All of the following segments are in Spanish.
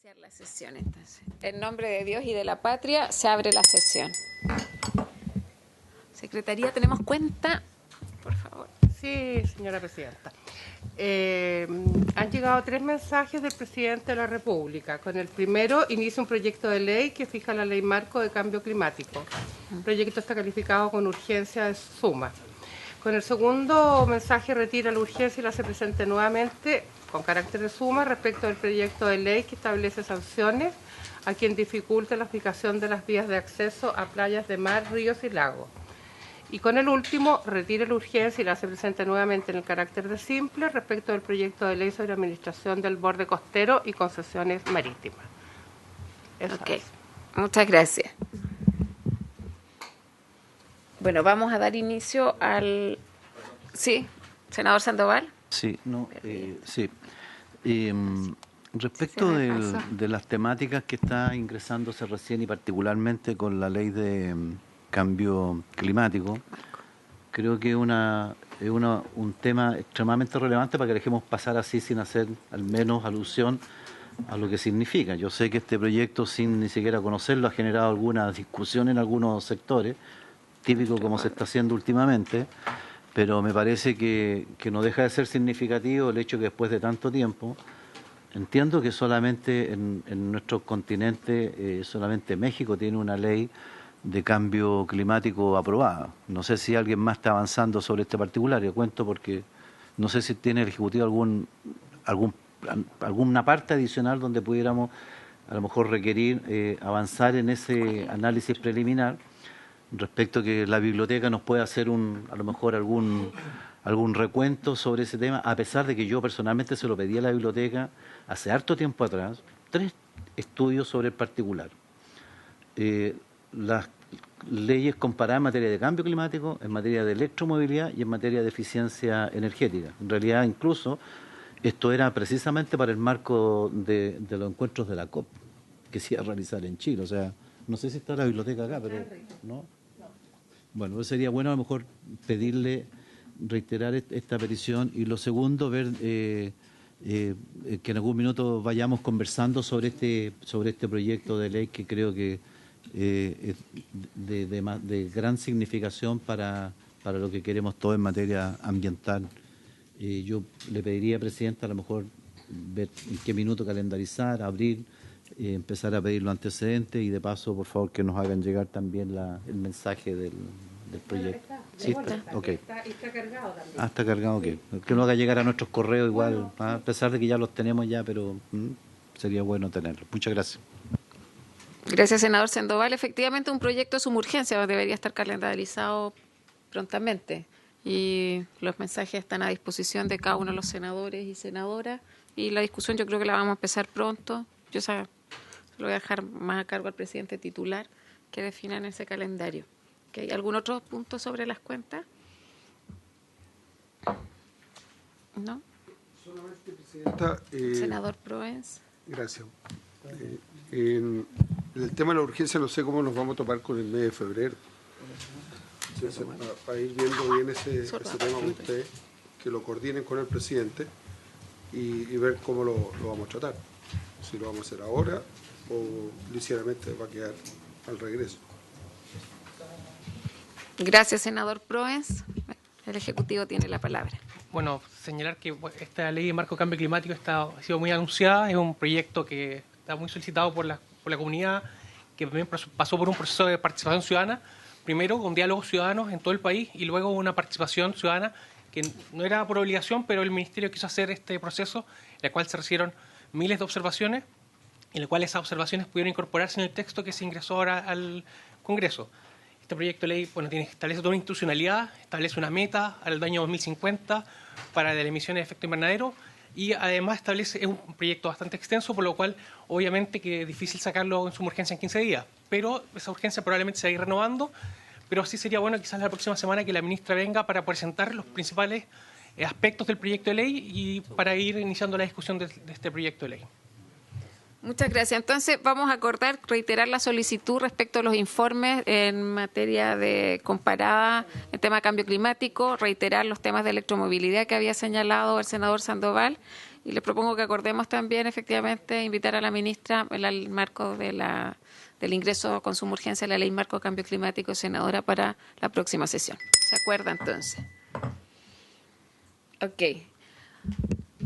Iniciar la sesión, entonces. En nombre de Dios y de la patria, se abre la sesión. Secretaría, ¿tenemos cuenta? Por favor. Sí, señora presidenta. Han llegado 3 mensajes del presidente de la República. Con el primero, inicia un proyecto de ley que fija la ley marco de cambio climático. El proyecto está calificado con urgencia de suma. Con el segundo mensaje, retira la urgencia y la hace presente nuevamente con carácter de suma respecto del proyecto de ley que establece sanciones a quien dificulte la aplicación de las vías de acceso a playas de mar, ríos y lagos. Y con el último, retira la urgencia y la hace presente nuevamente en el carácter de simple respecto del proyecto de ley sobre administración del borde costero y concesiones marítimas. Eso Ok, es. muchas gracias. Bueno, vamos a dar inicio al... Sí, senador Sandoval. Sí, no, sí. Respecto de las temáticas que está ingresándose recién y particularmente con la ley de cambio climático, creo que es un tema extremadamente relevante para que dejemos pasar así sin hacer al menos alusión a lo que significa. Yo sé que este proyecto, sin ni siquiera conocerlo, ha generado alguna discusión en algunos sectores, típico como se está haciendo últimamente, pero me parece que no deja de ser significativo el hecho que después de tanto tiempo, entiendo que solamente en nuestro continente, solamente México tiene una ley de cambio climático aprobada. No sé si alguien más está avanzando sobre este particular, yo cuento porque no sé si tiene el Ejecutivo alguna parte adicional donde pudiéramos a lo mejor requerir avanzar en ese análisis preliminar respecto a que la biblioteca nos pueda hacer a lo mejor algún recuento sobre ese tema, a pesar de que yo personalmente se lo pedí a la biblioteca hace harto tiempo atrás, 3 estudios sobre el particular. Las leyes comparadas en materia de cambio climático, en materia de electromovilidad y en materia de eficiencia energética. En realidad, incluso, esto era precisamente para el marco de los encuentros de la COP, que se iba a realizar en Chile. O sea, no sé si está la biblioteca acá, pero ¿no? Bueno, pues sería bueno a lo mejor reiterar esta petición. Y lo segundo, ver que en algún minuto vayamos conversando sobre este proyecto de ley que creo que es de gran significación para lo que queremos todos en materia ambiental. Yo le pediría, Presidenta, a lo mejor ver en qué minuto calendarizar, abrir, empezar a pedir los antecedentes y de paso, por favor, que nos hagan llegar también el mensaje del proyecto. ¿Sí está? Okay. Está cargado también. Ah, está cargado, ok. Que nos haga llegar a nuestros correos igual, a pesar de que ya los tenemos ya, pero sería bueno tenerlos. Muchas gracias. Gracias, senador Sandoval. Efectivamente, un proyecto de suma urgencia debería estar calendarizado prontamente. Y los mensajes están a disposición de cada uno de los senadores y senadoras. Y la discusión yo creo que la vamos a empezar pronto. Yo se lo voy a dejar más a cargo al presidente titular que defina en ese calendario. ¿Okay? ¿Algún otro punto sobre las cuentas? ¿No? Solamente, Presidenta. Senador Proens. Gracias. En el tema de la urgencia no sé cómo nos vamos a topar con el mes de febrero. Entonces, para ir viendo bien ese tema con ustedes, que lo coordinen con el presidente y ver cómo lo vamos a tratar. Si lo vamos a hacer ahora o ligeramente va a quedar al regreso. Gracias, senador Proens. El Ejecutivo tiene la palabra. Bueno, señalar que esta ley de marco de cambio climático ha sido muy anunciada, es un proyecto que está muy solicitado por la comunidad, que también pasó por un proceso de participación ciudadana, primero con diálogos ciudadanos en todo el país y luego una participación ciudadana que no era por obligación, pero el Ministerio quiso hacer este proceso, en el cual se recibieron miles de observaciones, en el cual esas observaciones pudieron incorporarse en el texto que se ingresó ahora al Congreso. Este proyecto de ley establece toda una institucionalidad, establece una meta al año 2050 para las emisiones de efecto invernadero y además es un proyecto bastante extenso, por lo cual obviamente que es difícil sacarlo en suma urgencia en 15 días, pero esa urgencia probablemente se va a ir renovando, pero sí sería bueno quizás la próxima semana que la ministra venga para presentar los principales aspectos del proyecto de ley y para ir iniciando la discusión de este proyecto de ley. Muchas gracias. Entonces, vamos a acordar, reiterar la solicitud respecto a los informes en materia de comparada, el tema de cambio climático, reiterar los temas de electromovilidad que había señalado el senador Sandoval Y les propongo que acordemos también, efectivamente, invitar a la ministra en el marco del ingreso con suma urgencia a la Ley Marco de Cambio Climático, senadora, para la próxima sesión. ¿Se acuerda entonces? Ok.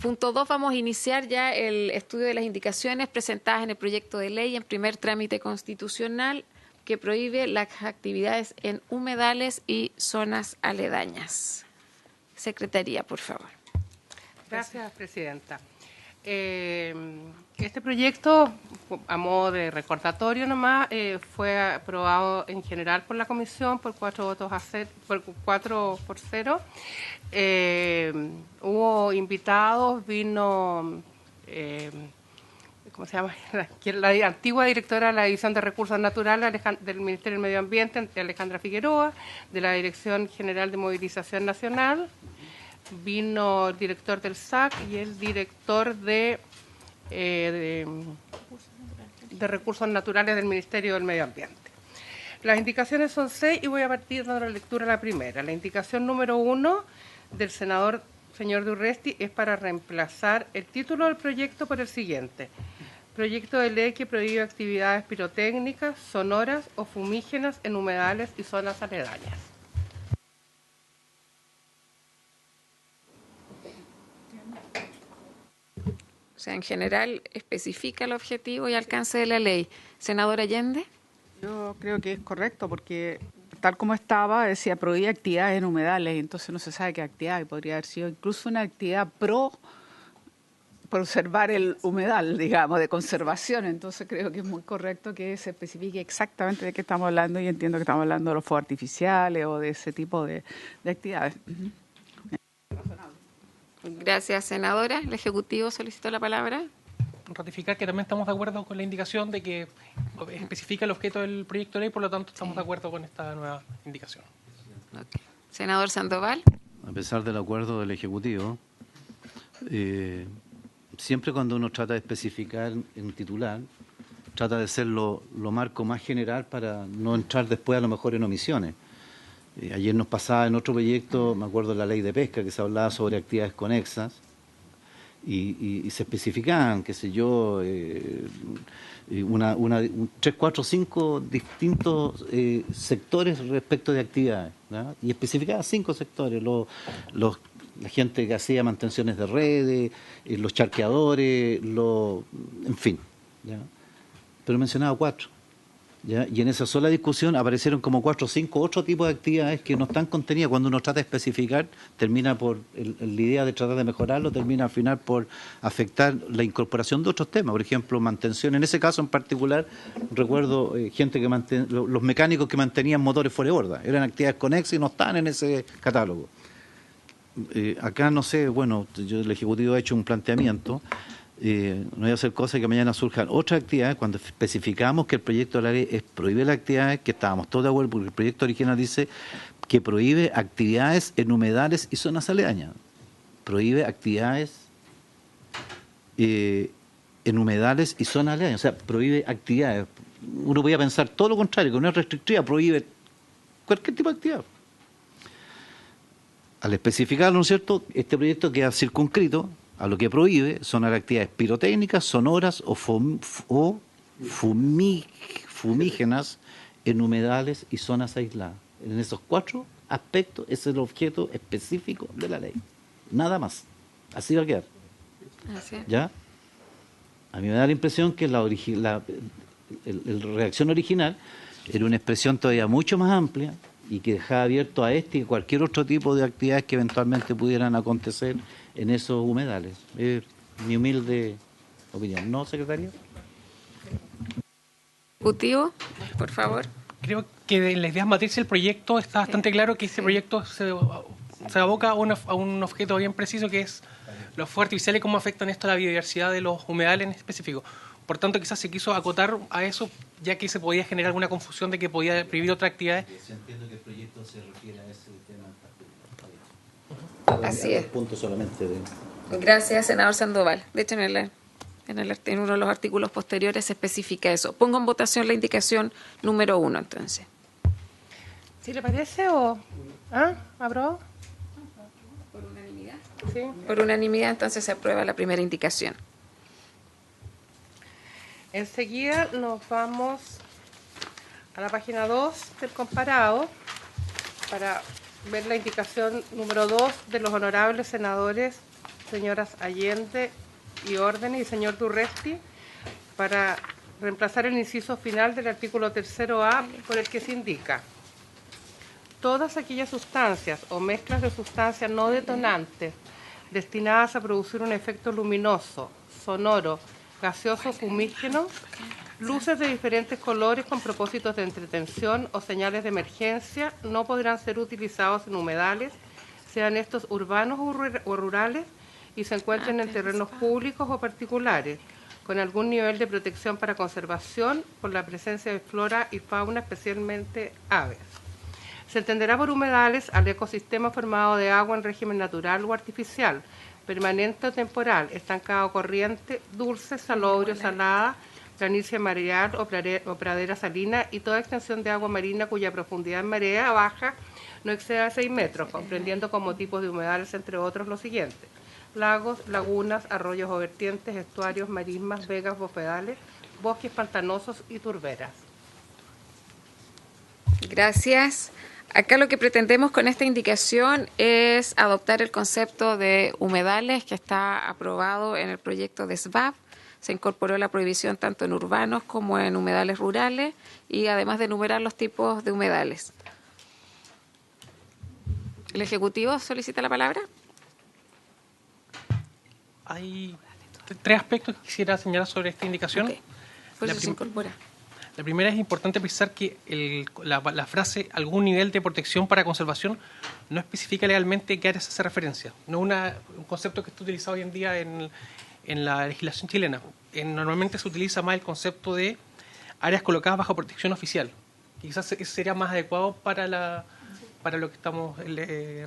Punto 2, vamos a iniciar ya el estudio de las indicaciones presentadas en el proyecto de ley en primer trámite constitucional que prohíbe las actividades en humedales y zonas aledañas. Secretaría, por favor. Gracias, presidenta. Este proyecto, a modo de recordatorio nomás, fue aprobado en general por la comisión por 4 por 0. Hubo invitados, vino, ¿cómo se llama? La antigua directora de la División de Recursos Naturales del Ministerio del Medio Ambiente, Alejandra Figueroa, de la Dirección General de Movilización Nacional. Vino el director del SAC y el director de Recursos Naturales del Ministerio del Medio Ambiente. Las indicaciones son 6 y voy a partir de la lectura de la primera. La indicación número 1 del senador señor Durresti es para reemplazar el título del proyecto por el siguiente: proyecto de ley que prohíbe actividades pirotécnicas, sonoras o fumígenas en humedales y zonas aledañas. O sea, en general especifica el objetivo y alcance de la ley. Senador Allende. Yo creo que es correcto porque tal como estaba decía prohíbe actividades en humedales y entonces no se sabe qué actividad y podría haber sido incluso una actividad pro conservar el humedal, digamos, de conservación. Entonces creo que es muy correcto que se especifique exactamente de qué estamos hablando y entiendo que estamos hablando de los fuegos artificiales o de ese tipo de actividades. Gracias, senadora. El Ejecutivo solicitó la palabra. Ratificar que también estamos de acuerdo con la indicación de que especifica el objeto del proyecto de ley, por lo tanto estamos de acuerdo con esta nueva indicación. Okay. Senador Sandoval. A pesar del acuerdo del Ejecutivo, siempre cuando uno trata de especificar en titular, trata de ser lo marco más general para no entrar después a lo mejor en omisiones. Ayer nos pasaba en otro proyecto, me acuerdo de la ley de pesca, que se hablaba sobre actividades conexas y se especificaban, qué sé yo, 3, 4, 5 distintos sectores respecto de actividades, ¿no? Y especificaba 5 sectores, la gente que hacía mantenciones de redes, los charqueadores, en fin, ¿ya? Pero mencionaba 4. ¿Ya? Y en esa sola discusión aparecieron como 4 o 5 otros tipos de actividades que no están contenidas. Cuando uno trata de especificar, termina por la idea de tratar de mejorarlo, termina al final por afectar la incorporación de otros temas. Por ejemplo, mantención. En ese caso en particular, recuerdo gente que los mecánicos que mantenían motores fuera de borda. Eran actividades conexas y no están en ese catálogo. Acá no sé, bueno, el Ejecutivo ha hecho un planteamiento. No voy a hacer cosas que mañana surjan otras actividades. Cuando especificamos que el proyecto de la ley prohíbe las actividades, que estábamos todos de acuerdo, porque el proyecto original dice que prohíbe actividades en humedales y zonas aledañas. Prohíbe actividades en humedales y zonas aledañas, o sea, prohíbe actividades. Uno podría pensar todo lo contrario, que no es restrictiva, prohíbe cualquier tipo de actividad. Al especificarlo, ¿no es cierto?, este proyecto queda circunscrito a lo que prohíbe son las actividades pirotécnicas, sonoras o fumígenas en humedales y zonas aisladas. En esos 4 aspectos ese es el objeto específico de la ley. Nada más. Así va a quedar. Así es. ¿Ya? A mí me da la impresión que la redacción original era una expresión todavía mucho más amplia y que dejaba abierto a este y cualquier otro tipo de actividades que eventualmente pudieran acontecer en esos humedales. Es mi humilde opinión. ¿No, secretario? Ejecutivo, por favor. Creo que en las ideas matrices del proyecto está bastante claro que este proyecto se aboca a un objeto bien preciso, que es los fuegos artificiales, cómo afectan esto a la biodiversidad de los humedales en específico. Por tanto, quizás se quiso acotar a eso, ya que se podía generar alguna confusión de que podía prohibir otras actividades. Yo entiendo que el proyecto se refiere a ese tema en particular. Así es. Punto solamente de... Gracias, senador Sandoval. De hecho, en uno de los artículos posteriores se especifica eso. Pongo en votación la indicación número 1, entonces. ¿Sí le parece o...? ¿Ah? ¿Aprobó? Por unanimidad. Sí. Por unanimidad, entonces se aprueba la primera indicación. Enseguida nos vamos a la página 2 del comparado para ver la indicación número 2 de los honorables senadores, señoras Allende y Órdenes y señor Durresti, para reemplazar el inciso final del artículo 3A por el que se indica: todas aquellas sustancias o mezclas de sustancias no detonantes destinadas a producir un efecto luminoso, sonoro, gaseoso, fumígeno, luces de diferentes colores con propósitos de entretención o señales de emergencia no podrán ser utilizados en humedales, sean estos urbanos o rurales, y se encuentren en terrenos públicos o particulares, con algún nivel de protección para conservación por la presencia de flora y fauna, especialmente aves. Se entenderá por humedales al ecosistema formado de agua en régimen natural o artificial, permanente o temporal, estancado, corriente, dulce, salobrio, salada, planicie mareal o pradera salina, y toda extensión de agua marina cuya profundidad en marea baja no exceda 6 metros, comprendiendo como tipos de humedales, entre otros, los siguientes: lagos, lagunas, arroyos o vertientes, estuarios, marismas, vegas, bofedales, bosques pantanosos y turberas. Gracias. Acá lo que pretendemos con esta indicación es adoptar el concepto de humedales que está aprobado en el proyecto de SBAP. Se incorporó la prohibición tanto en urbanos como en humedales rurales, y además de enumerar los tipos de humedales. ¿El Ejecutivo solicita la palabra? Hay tres aspectos que quisiera señalar sobre esta indicación. Ok. Por eso se incorpora. La primera, es importante precisar que la frase algún nivel de protección para conservación no especifica legalmente qué áreas hace referencia. No es un concepto que está utilizado hoy en día en la legislación chilena. Normalmente se utiliza más el concepto de áreas colocadas bajo protección oficial. Quizás eso sería más adecuado para lo que estamos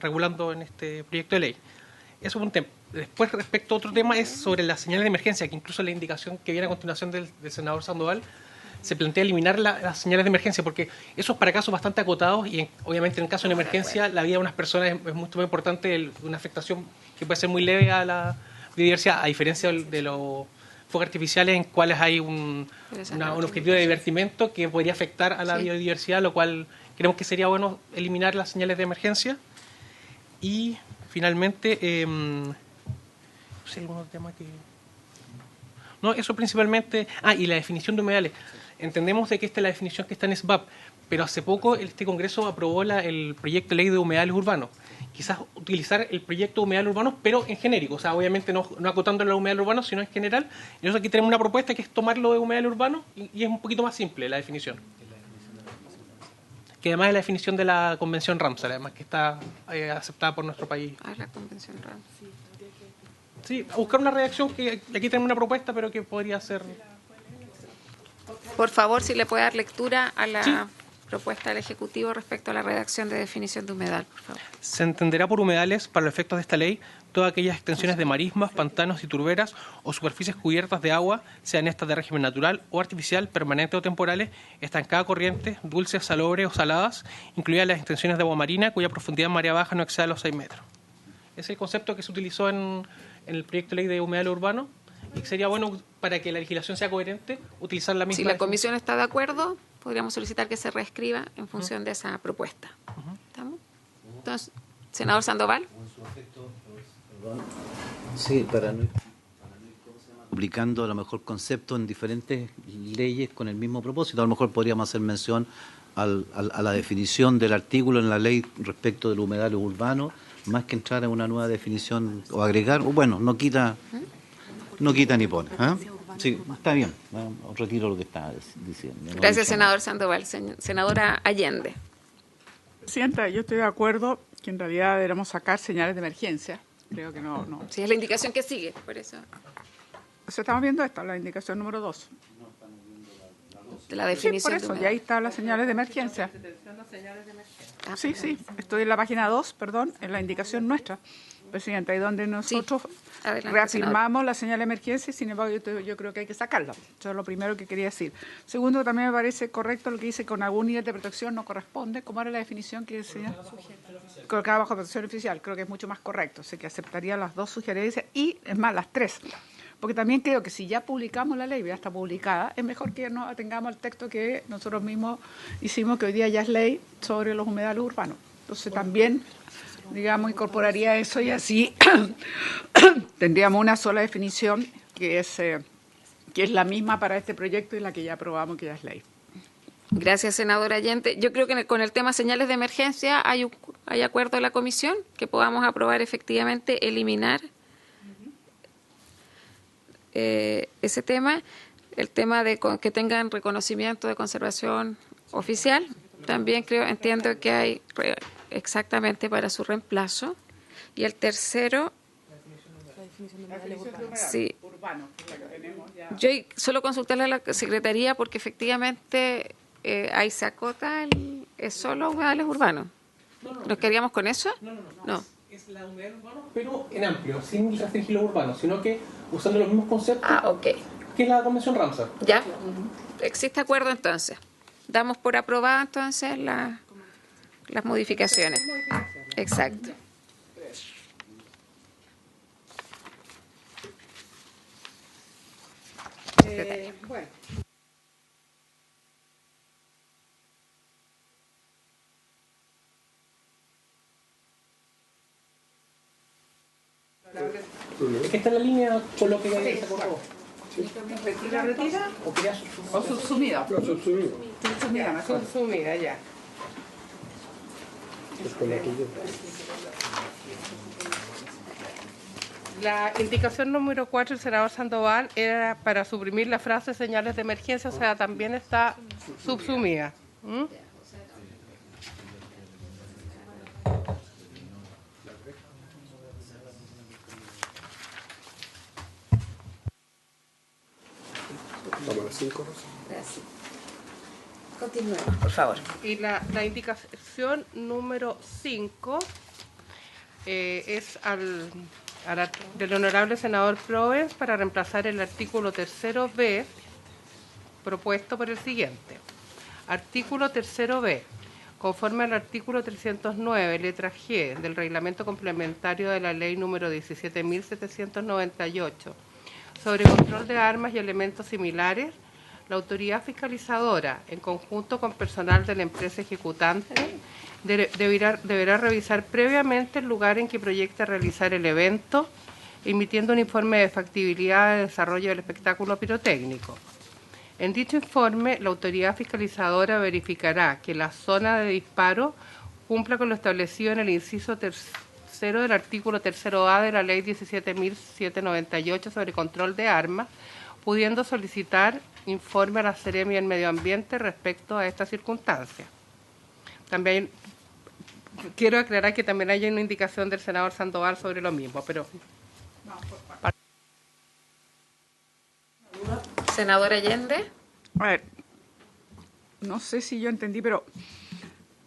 regulando en este proyecto de ley. Eso es un tema. Después, respecto a otro tema, es sobre las señales de emergencia, que incluso la indicación que viene a continuación del senador Sandoval se plantea eliminar las señales de emergencia, porque eso es para casos bastante acotados, y obviamente en caso de emergencia la vida de unas personas es mucho más importante, una afectación que puede ser muy leve a la biodiversidad, a diferencia de los fuegos artificiales en cuales hay un objetivo de divertimento que podría afectar a la biodiversidad, lo cual creemos que sería bueno eliminar las señales de emergencia. Y finalmente, no sé, algún otro tema que... No, eso principalmente... y la definición de humedales. Entendemos de que esta es la definición que está en SBAP, pero hace poco este Congreso aprobó el proyecto de ley de humedales urbanos. Quizás utilizar el proyecto de humedales urbanos, pero en genérico, o sea, obviamente no acotándolo a los humedales urbanos, sino en general. Y nosotros aquí tenemos una propuesta que es tomarlo de humedales urbanos, y es un poquito más simple la definición. Que además es la definición de la Convención Ramsar, además que está aceptada por nuestro país. La Convención Ramsar. Sí, a buscar una redacción que aquí tenemos una propuesta, pero que podría ser... Por favor, si le puede dar lectura a la propuesta del Ejecutivo respecto a la redacción de definición de humedal, por favor. Se entenderá por humedales, para los efectos de esta ley, todas aquellas extensiones de marismas, pantanos y turberas o superficies cubiertas de agua, sean estas de régimen natural o artificial, permanentes o temporales, estancadas, corrientes, dulces, salobres o saladas, incluidas las extensiones de agua marina cuya profundidad en marea baja no exceda los 6 metros. Ese es el concepto que se utilizó en el proyecto de ley de humedales urbanos, y que sería bueno, para que la legislación sea coherente, utilizar la misma. Si la comisión está de acuerdo, podríamos solicitar que se reescriba en función de esa propuesta. ¿Estamos? Entonces, senador Sandoval. Sí, para no ir aplicando a lo mejor conceptos en diferentes leyes con el mismo propósito. A lo mejor podríamos hacer mención a la definición del artículo en la ley respecto del humedal urbano, más que entrar en una nueva definición o agregar, bueno, no quita ni pone. Sí, está bien, retiro lo que está diciendo. Gracias, senador Sandoval. Senadora Allende. Presidenta, yo estoy de acuerdo que en realidad deberíamos sacar señales de emergencia. Creo que no. Sí, es la indicación que sigue, por eso. O sea, estamos viendo esta, la indicación número 2. De la definición por eso, de y ahí están las señales de emergencia. Sí, estoy en la página 2, perdón, en la indicación nuestra. Presidenta, y donde nosotros Adelante, reafirmamos la señal de emergencia, sin embargo yo creo que hay que sacarla. Eso es lo primero que quería decir. Segundo, también me parece correcto lo que dice con algún nivel de protección no corresponde. ¿Cómo era la definición que decía? Colocada bajo protección oficial. Creo que es mucho más correcto. Así que aceptaría las dos sugerencias y, es más, las tres. Porque también creo que si ya publicamos la ley, ya está publicada, es mejor que no tengamos el texto que nosotros mismos hicimos, que hoy día ya es ley sobre los humedales urbanos. Entonces también, digamos, incorporaría eso y así tendríamos una sola definición que es la misma para este proyecto y la que ya aprobamos, que ya es ley. Gracias, senadora Allende. Yo creo que con el tema señales de emergencia hay acuerdo de la comisión que podamos aprobar efectivamente eliminar ese tema, el tema de que tengan reconocimiento de conservación oficial. También entiendo que hay exactamente para su reemplazo. Y el tercero, sí, yo solo consultarle a la Secretaría porque efectivamente ahí se acota es solo humedales urbanos. ¿Nos quedaríamos con eso? No. Es la humedal urbano, pero en amplio, sin restringir los urbanos, sino que usando los mismos conceptos que es la Convención Ramsar. Ya, existe acuerdo entonces. Damos por aprobada entonces las modificaciones. Exacto. Bueno. Es que está en la línea con lo que se acordó. ¿Retira? ¿O quería O subsumida. Lo subsumimos. Subsumida, mejor. Consumida, ya. La indicación número 4 del senador Sandoval era para suprimir la frase señales de emergencia, o sea, también está subsumida. ¿Mm? Vamos a las 5. Gracias. Continuemos, por favor. Y la indicación número 5 es del honorable senador Provence para reemplazar el artículo 3b propuesto por el siguiente. Artículo 3b. Conforme al artículo 309, letra G, del reglamento complementario de la ley número 17.798, sobre control de armas y elementos similares, la autoridad fiscalizadora, en conjunto con personal de la empresa ejecutante, deberá revisar previamente el lugar en que proyecta realizar el evento, emitiendo un informe de factibilidad de desarrollo del espectáculo pirotécnico. En dicho informe, la autoridad fiscalizadora verificará que la zona de disparo cumpla con lo establecido en el inciso tercero del artículo 3A de la ley 17.798 sobre control de armas, pudiendo solicitar informe a la Seremi del Medio Ambiente respecto a esta circunstancia. También quiero aclarar que también hay una indicación del senador Sandoval sobre lo mismo, pero... Senador Allende. A ver, no sé si yo entendí, pero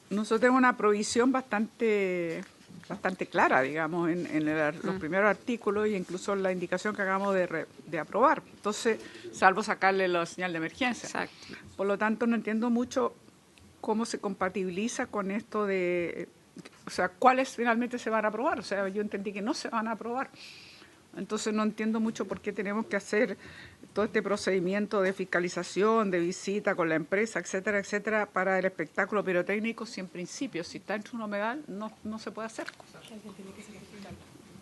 nosotros tenemos una provisión bastante clara, digamos, en los primeros artículos y incluso en la indicación que acabamos de aprobar. Entonces, salvo sacarle la señal de emergencia. Exacto. Por lo tanto, no entiendo mucho cómo se compatibiliza con esto de, o sea, cuáles finalmente se van a aprobar. O sea, yo entendí que no se van a aprobar. Entonces, no entiendo mucho por qué tenemos que hacer todo este procedimiento de fiscalización, de visita con la empresa, etcétera, etcétera, para el espectáculo pirotécnico, si en principio, si está entre un humedal, no se puede hacer.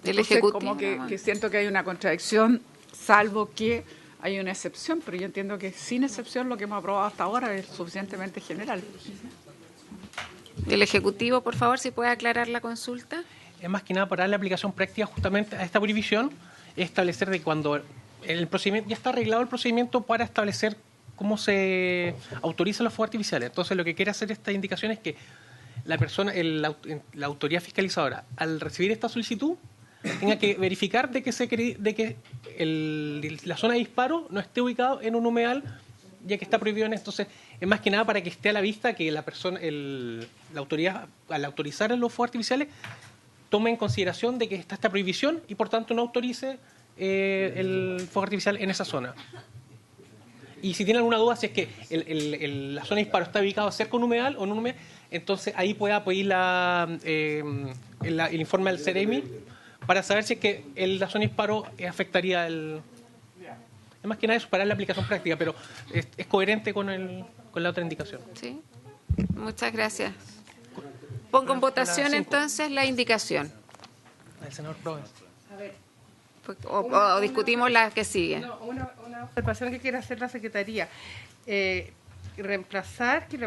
El Entonces, Ejecutivo. como que siento que hay una contradicción, salvo que hay una excepción, pero yo entiendo que sin excepción lo que hemos aprobado hasta ahora es suficientemente general. El Ejecutivo, por favor, si puede aclarar la consulta. Es más que nada para darle aplicación práctica justamente a esta prohibición, establecer de cuando el procedimiento ya está arreglado el procedimiento para establecer cómo se autorizan los fuegos artificiales. Entonces, lo que quiere hacer esta indicación es que la persona, la autoridad fiscalizadora, al recibir esta solicitud, tenga que verificar de que la zona de disparo no esté ubicado en un humedal, ya que está prohibido en esto. Entonces, es más que nada para que esté a la vista que la persona, la autoridad, al autorizar los fuegos artificiales, tome en consideración de que está esta prohibición y por tanto no autorice el fuego artificial en esa zona. Y si tiene alguna duda si es que la zona de disparo está ubicada cerca de un humedal o en un humedal, entonces ahí pueda pedir el informe al CEREMI para saber si es que la zona de disparo afectaría el... Es más que nada superar la aplicación práctica, pero es coherente con la otra indicación. Sí. Muchas gracias. Pongo en votación entonces la indicación. El senador Provence. A ver. O discutimos la que sigue. No, una observación que quiere hacer la Secretaría. Reemplazar que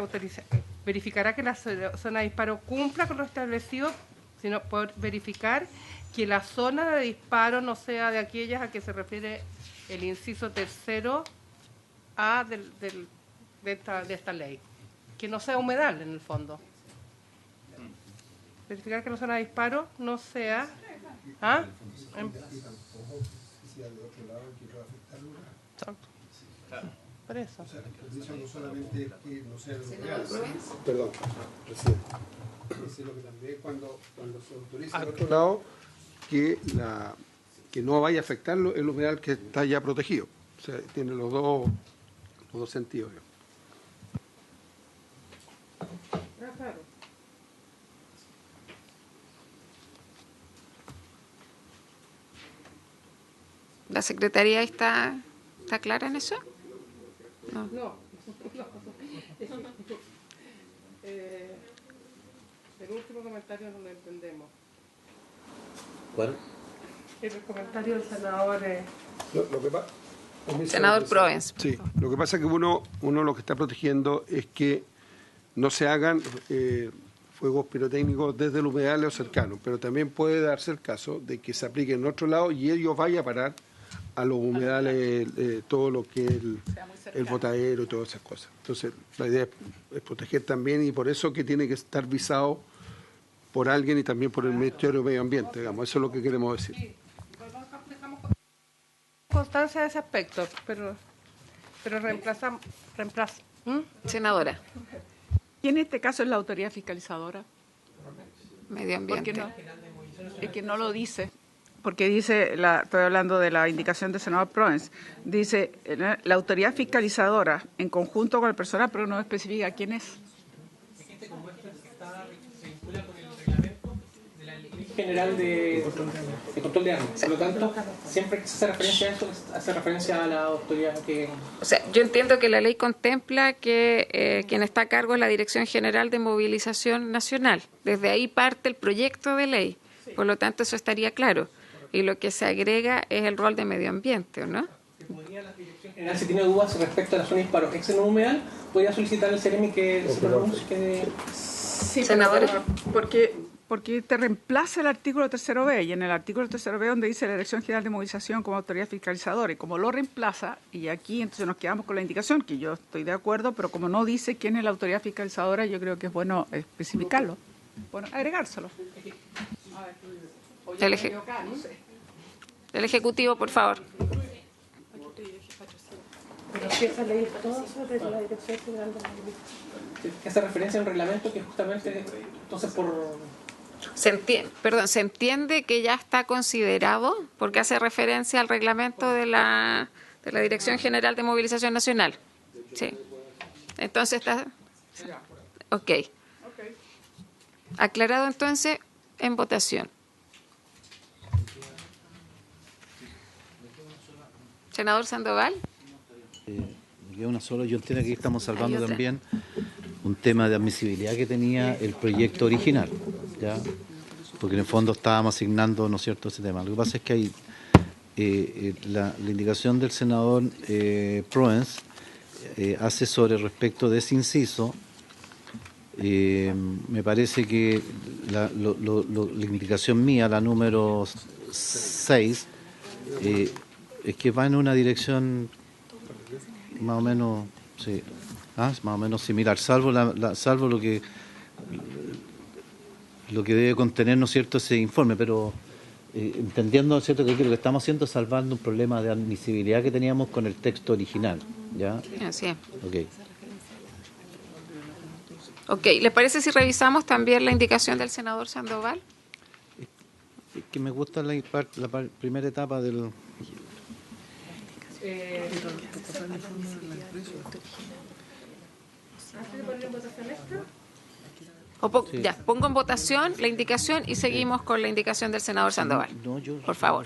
verificará que la zona de disparo cumpla con lo establecido, sino poder verificar que la zona de disparo no sea de aquellas a que se refiere el inciso tercero A de esta ley. Que no sea humedal en el fondo. Verificar que la zona de disparo no sea... ¿Ah? Por eso. Perdón, presidente. Sino que también cuando se autoriza al otro lado que no vaya a afectar el humedal que está ya protegido. O sea, tiene los dos sentidos. ¿La Secretaría está clara en eso? No. El último comentario no lo entendemos. ¿Cuál? El comentario del senador... Senador Provence. Sí, lo que pasa es que uno lo que está protegiendo es que no se hagan fuegos pirotécnicos desde el humedal o cercano, pero también puede darse el caso de que se aplique en otro lado y ellos vayan a parar a los humedales, todo lo que es el botadero y todas esas cosas. Entonces, la idea es proteger también y por eso que tiene que estar visado por alguien y también por el Ministerio de Medio Ambiente, digamos. Eso es lo que queremos decir. Sí, dejamos constancia de ese aspecto, pero reemplaza. Senadora. Y en este caso es la autoridad fiscalizadora. Medio ambiente. Es que no lo dice. Porque dice, estoy hablando de la indicación del senador Provence, dice la autoridad fiscalizadora en conjunto con el personal, pero no especifica quién es. General de control de armas. Por lo tanto, siempre que se hace referencia a eso, hace referencia a la autoridad que... O sea, yo entiendo que la ley contempla que quien está a cargo es la Dirección General de Movilización Nacional. Desde ahí parte el proyecto de ley. Por lo tanto, eso estaría claro. Y lo que se agrega es el rol de medio ambiente, ¿o no? ¿Podría la Dirección General, si tiene dudas respecto a la zona de disparo ex en un humedal, podría solicitar al CEREMI que se pronuncie? Sí, senadora. Porque te reemplaza el artículo 3b, y en el artículo 3b donde dice la Dirección General de Movilización como autoridad fiscalizadora, y como lo reemplaza, y aquí entonces nos quedamos con la indicación, que yo estoy de acuerdo, pero como no dice quién es la autoridad fiscalizadora, yo creo que es bueno especificarlo, bueno, agregárselo. El Ejecutivo, por favor. Pero si esa ley es todo sobre la Dirección General de Movilización. Que hace referencia a un reglamento que justamente, entonces por... Se entiende que ya está considerado, porque hace referencia al reglamento de la Dirección General de Movilización Nacional. Sí. Entonces está... Ok. Aclarado entonces, en votación. Senador Sandoval. Me queda una sola. Yo entiendo que aquí estamos salvando también un tema de admisibilidad que tenía el proyecto original, ¿ya? Porque en el fondo estábamos asignando, ¿no es cierto?, ese tema. Lo que pasa es que hay la indicación del senador Provence hace sobre respecto de ese inciso. Me parece que la indicación mía, la número 6, es que va en una dirección más o menos, sí, más o menos similar, salvo lo que debe contener, ¿no es cierto?, ese informe, pero entendiendo, ¿no es cierto?, que aquí lo que estamos haciendo es salvando un problema de admisibilidad que teníamos con el texto original, ¿ya? Así es. Ok. Ok, ¿les parece si revisamos también la indicación del senador Sandoval? que me gusta la primera etapa del... Ya, pongo en votación la indicación y seguimos con la indicación del senador Sandoval. No, yo, Por favor.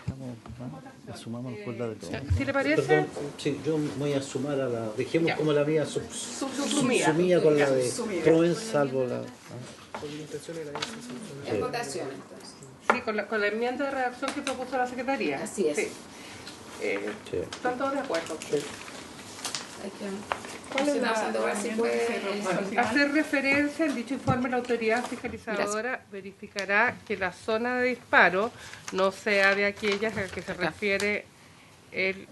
Asumamos por la de todo. ¿Sí le parece? Perdón, sí, yo voy a sumar a la... Dejemos como la mía Subsumida. subsumida con la de Proens, salvo la... En votación, entonces. Sí, con la enmienda de redacción que propuso la Secretaría. Así es. Sí. Sí. ¿Están todos de acuerdo? ¿Cuál es Hacer referencia en dicho informe, la autoridad fiscalizadora verificará que la zona de disparo no sea de aquellas a las que se refiere el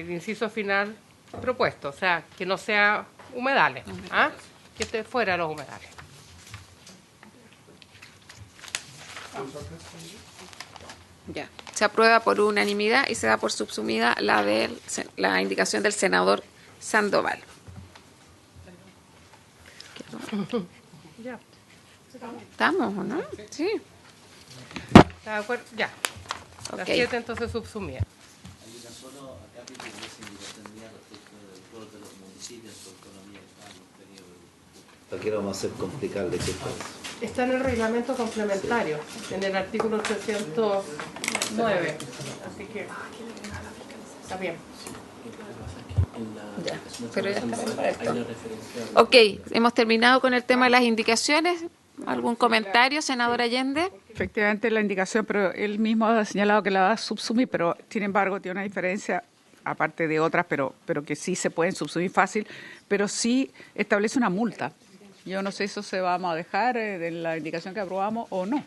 inciso final propuesto, o sea, que no sea humedales, ¿ah? Que esté fuera de los humedales. Ya. Se aprueba por unanimidad y se da por subsumida la indicación del senador Sandoval. Ya. ¿Estamos o no? Sí. ¿Está de acuerdo? Ya. Ok. La 7 entonces subsumida. Aquí lo vamos a hacer complicarle qué pasa. Está en el reglamento complementario, en el artículo 309. Así que está bien. Ya, pero ya está correcto. Ok, hemos terminado con el tema de las indicaciones. ¿Algún comentario, senador Allende? Efectivamente, la indicación, pero él mismo ha señalado que la va a subsumir, pero sin embargo tiene una diferencia, aparte de otras, pero que sí se pueden subsumir fácil, pero sí establece una multa. Yo no sé si eso se vamos a dejar en la indicación que aprobamos o no.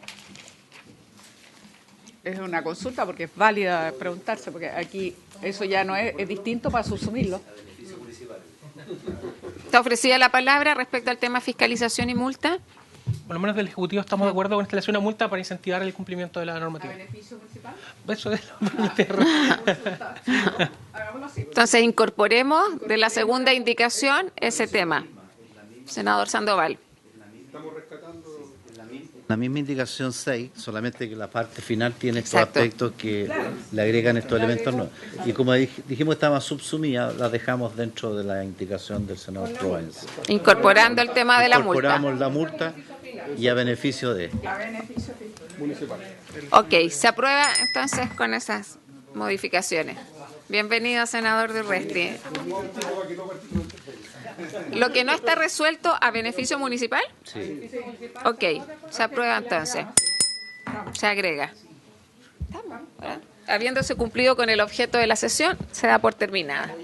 Es una consulta porque es válida preguntarse, porque aquí eso ya no es distinto para subsumirlo. ¿Está ofrecida la palabra respecto al tema fiscalización y multa? Por lo menos del Ejecutivo estamos de acuerdo con instalación de una multa para incentivar el cumplimiento de la normativa. ¿A beneficio municipal? Eso es Hagámoslo así. Entonces incorporemos de la segunda indicación ese tema. Senador Sandoval. La misma indicación 6, solamente que la parte final tiene estos Exacto. aspectos que le agregan estos elementos nuevos. Y como dijimos estaba subsumida, la dejamos dentro de la indicación del senador Proens. Incorporando el tema de la multa. Incorporamos la multa y a beneficio de... Ok, se aprueba entonces con esas modificaciones. Bienvenido, senador Durresti. ¿Lo que no está resuelto a beneficio municipal? Sí. Ok, se aprueba entonces. Se agrega. Habiéndose cumplido con el objeto de la sesión, se da por terminada.